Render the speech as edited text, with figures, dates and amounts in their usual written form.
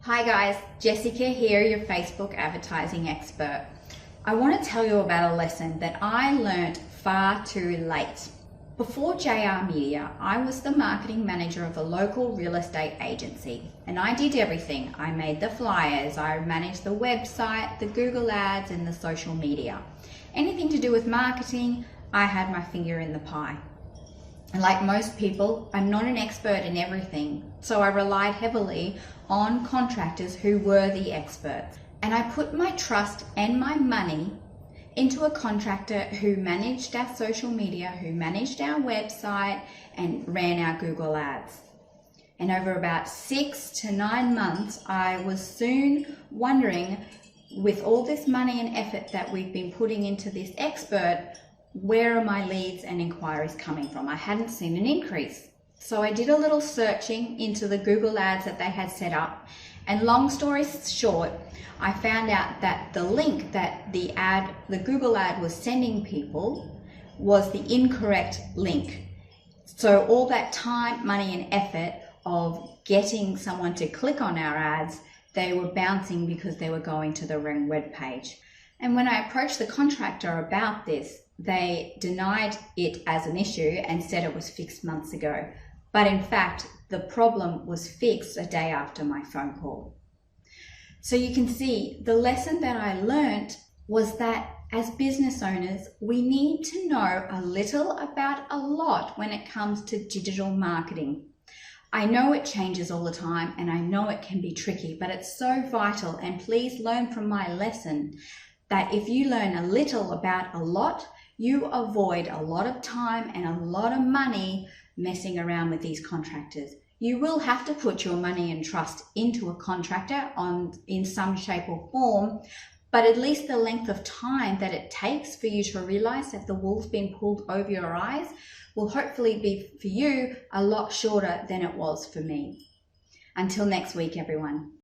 Hi guys, Jessica here, your Facebook advertising expert. I want to tell you about a lesson that I learned far too late. Before JR Media, I was the marketing manager of a local real estate agency, and I did everything. I made the flyers, I managed the website, the Google ads, and the social media. Anything to do with marketing, I had my finger in the pie. And like most people, I'm not an expert in everything, so I relied heavily on contractors who were the experts. And I put my trust and my money into a contractor who managed our social media, who managed our website, and ran our Google ads. And over about 6 to 9 months, I was soon wondering, with all this money and effort that we've been putting into this expert, where are my leads and inquiries coming from? I hadn't seen an increase. So I did a little searching into the Google ads that they had set up, and long story short, I found out that the link that the Google ad was sending people was the incorrect link. So all that time, money and effort of getting someone to click on our ads, they were bouncing because they were going to the wrong web page. And when I approached the contractor about this, they denied it as an issue and said it was fixed months ago. But in fact, the problem was fixed a day after my phone call. So you can see the lesson that I learned was that as business owners, we need to know a little about a lot when it comes to digital marketing. I know it changes all the time and I know it can be tricky, but it's so vital, and please learn from my lesson that if you learn a little about a lot, you avoid a lot of time and a lot of money messing around with these contractors. You will have to put your money and trust into a contractor in some shape or form, but at least the length of time that it takes for you to realize that the wool's been pulled over your eyes will hopefully be for you a lot shorter than it was for me. Until next week, everyone.